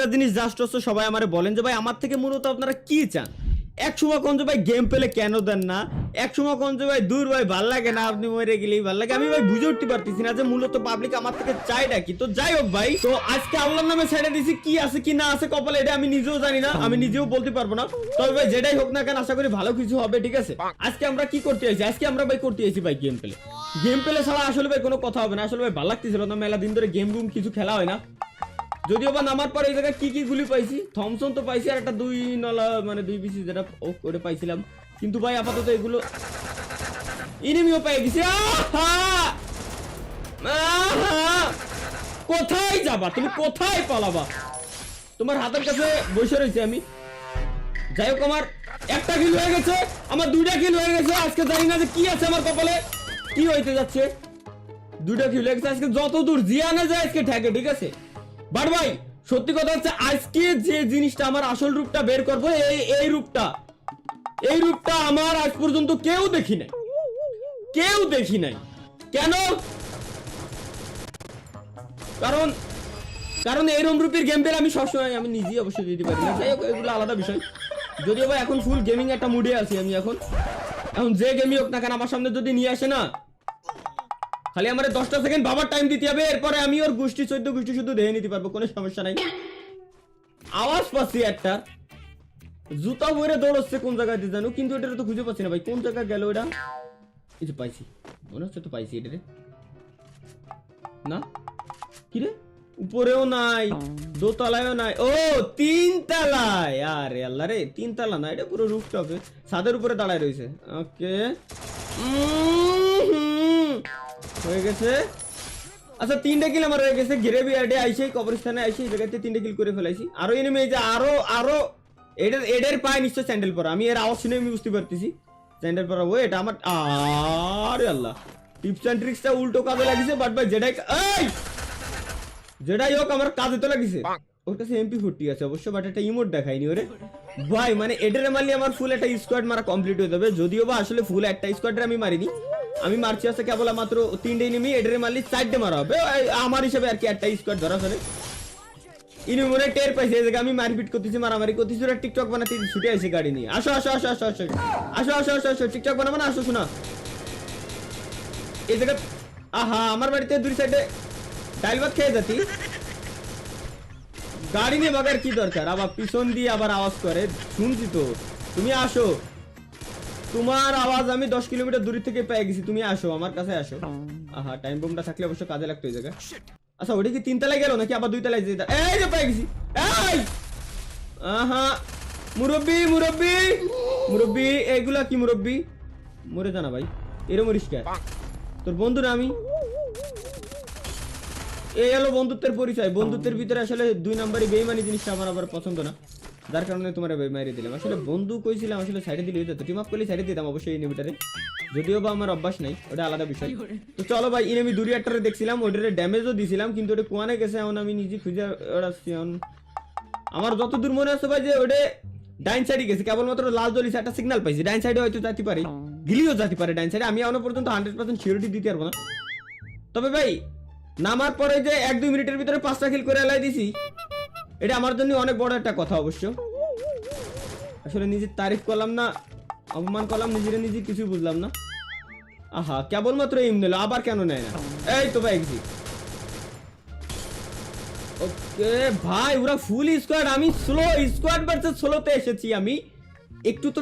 একটা জিনিস জাস্ট হচ্ছে সবাই আমারে বলেন যে ভাই আমার থেকে মূলত আপনারা কি চান। এক সময় কোন যে ভাই গেম পেলে কেন দেন না, এক সময় কোন যে ভাই দূর ভাই ভাল লাগে না, আপনি মরে গেলেই ভাল লাগে। আমি ভাই বুঝে উঠতে পারতেছি না যে মূলত পাবলিক আমার থেকে চাইটা কি। তো যাই হোক ভাই, তো আজকে আল্লাহর নামে ছেড়ে দিছি, কি আছে কি না আছে কপালে এটা আমি নিজেও জানি না, আমি নিজেও বলতে পারবো না। তবে ভাই যেটাই হোক না কেন আশা করি ভালো কিছু হবে, ঠিক আছে। আজকে আমরা কি করতে আইছি, আজকে আমরা ভাই করতে আইছি ভাই গেম পেলে। গেম পেলে ছাড়া আসলে ভাই কোনো কথা হবে না। আসলে ভাই ভালো লাগতেছিল না, মেলা দিন ধরে গেম গুম কিছু খেলা হয় না। যদিও বা নামার পর এই জায়গায় কি গুলি পাইছি, থমসন তো পাইছি আর একটা 2 নলা মানে 2 পিসি যেটা ওটা পাইছিলাম। কিন্তু ভাই আপাতত এগুলো ইনিমিও পেয়ে গেছি। কোথায় যাবা তুমি, কোথায় পালাবা? তোমার হাতের কাছে বসে রয়েছে আমি। যাই হোক আমার একটা কিল হয়ে গেছে, আমার 2টা কিল হয়ে গেছে। আজকে জানি না যে কি আছে আমার কপালে, কি হইতে যাচ্ছে। 2টা কিল হয়ে গেছে আজকে, যত দূর জিয়ানা যায় আজকে ঠেকে, ঠিক আছে। বাট ভাই সত্যি কথা হচ্ছে আজকে যে জিনিসটা আমার আসল রূপটা বের করবো, এই রূপটা আমার আজ পর্যন্ত কেউ দেখি নাই, কেউ দেখি নাই। কেন? কারণ এরকম রূপের গেম পেলে আমি সবসময় আমি নিজেই অবশ্যই দিতে পারি না। যাই হোক এগুলো আলাদা বিষয়। যদিও ভাই এখন ফুল গেমিং একটা মুডে আছি আমি। এখন যে গেমই হোক না কেন আমার সামনে যদি নিয়ে আসে না, খালি আমার 10টা সেকেন্ড ভাবার টাইম দিতে হবে, এরপরে আমি ওর গোষ্ঠী 14 গোষ্ঠী শুধু দেখে নিতে পারবো, কোনো সমস্যা নাই। আওয়াজ পাচ্ছি একটা, জুতা পরে দৌড়চ্ছে কোন জায়গায় দিয়ে জানো, কিন্তু এটা তো খুঁজে পাচ্ছি না ভাই, কোন জায়গায় গেল এটা। এই যে পাইছি, মনে হচ্ছে তো পাইছি এটা না। কি রে, উপরেও নাই, দোতলায়ও নাই, ও 3 তলায়। আরে আল্লাহ রে, 3 তলা না, এটা পুরো রুফটপে ছাদের উপরে দাঁড়ায় রয়েছে। ওকে হয়ে গেছে। আচ্ছা 3টা কিল আমার হয়ে গেছে। গ্রেভি ইয়ার্ডে আইছে, কবরস্থানে আইছে, এই জায়গাতে 3টা কিল করে ফেলাইছি। আরো এনিমি, এই যে আরো এডের পায় নিশ্চয় স্যান্ডেল পরা। আমি এর আওয়াজ শুনে আমি বুঝতে পারতেছি স্যান্ডেল পরা। ও এটা আমার, আরে আল্লাহ, টিপস এন্ড ট্রিক্সটা উল্টো কাজে লাগিছে। বাট ভাই যেটাই হোক আমার কাজে তো লাগিছে। ওর কাছে MP40 আছে অবশ্য, বাট একটা ইমোট দেখাইনি ওরে ভাই। মানে এডের মারলে আমার ফুল একটা স্কোয়াড মারা কমপ্লিট হয়ে যাবে। যদিও বা আসলে ফুল একটা স্কোয়াডে আমি মারিনি, আমি মারছি আছে কেবল মাত্র 3টে এনিমি। এডের মারলে 4টে মারা হবে আমার হিসাবে আর কি, একটা স্কোয়াড ধরা ফেলে। ইনি মনে টের পাইছে এই জায়গায় আমি মারপিট করতেছি, মারামারি করতেছি। ওরা টিকটক বানাতে ছুটে আসে গাড়ি নিয়ে। আসো আসো আসো আসো আসো আসো আসো আসো আসো টিকটক বানাবো না, আসো শোনা এই জায়গা। আহা আমার বাড়িতে 2 সাইডে ডাইল ভাত খেয়ে যাচ্ছি, গাড়ি নিয়ে বাগার কি দরকার। আবার পিছন দিয়ে আবার আওয়াজ করে, শুনছি তো। তুমি আসো, তোমার আওয়াজ আমি 10 কিলোমিটার দূর থেকে পেয়ে গেছি, তুমি আসো আমার কাছে আসো। আহা টাইম বোমটা থাকলে অবশ্য কাজে লাগতো এই জায়গায়। আচ্ছা ওটা কি 3 তলায় গেল নাকি আবার 2 তলায় যেতে? এই যে পেয়ে গেছি। এই আহা মুরব্বি মুরব্বি মুরব্বি, এগুলা কি মুরব্বি? মরে জানা ভাই, এরো মরিস কে? তোর বন্ধু না আমি। এই হলো বন্ধুত্বের পরিচয়। বন্ধুত্বের ভিতরে আসলে 2 নম্বরই বেইমানি জিনিসটা আমার আবার পছন্দ না, যার কারণে তোমার মাইরে দিলাম। আসলে বন্ধু কইছিলাম, আসলে সাইডে দিলে হয়ে যেত, টিম আপ করলে সাইডে দিতাম অবশ্যই ইনিমিটারে। যদিও বা আমার অভ্যাস নাই, ওটা আলাদা বিষয়। তো চলো ভাই, ইনিমি দূরে একটারে দেখছিলাম, ওটারে ড্যামেজও দিছিলাম, কিন্তু ওটা কোয়ানে গেছে এখন আমি নিজে খুঁজে ওড়াচ্ছি। আমার যতদূর মনে আছে ভাই যে ওটা ডাইন সাইডে গেছে, কেবলমাত্র লাল জ্বলিছে, একটা সিগন্যাল পাইছি। ডাইন সাইডে হয়তো যেতে পারে, গিলিও যেতে পারে ডাইন সাইডে। আমি এখনো পর্যন্ত 100% সিউরিটি দিতে পারবো না। তবে ভাই নামার পরে যে 1-2 মিনিটের ভিতরে 5টা কিল করে এলাই দিছি, এটা আমার জন্য অনেক বড় একটা কথা অবশ্য। আসলে নিজের তারিফ করলাম না অপমান করলাম, নিজে কিছু বুঝলাম না। আহা কেবলমাত্র এম নিল, আবার কেন নেয় না? এই তো ভাই এক্সিট। ওকে ভাই ওরা ফুল স্কোয়াড, আমি স্লো স্কোয়াড ভার্সেস স্লোতে এসেছি। আমি একটু তো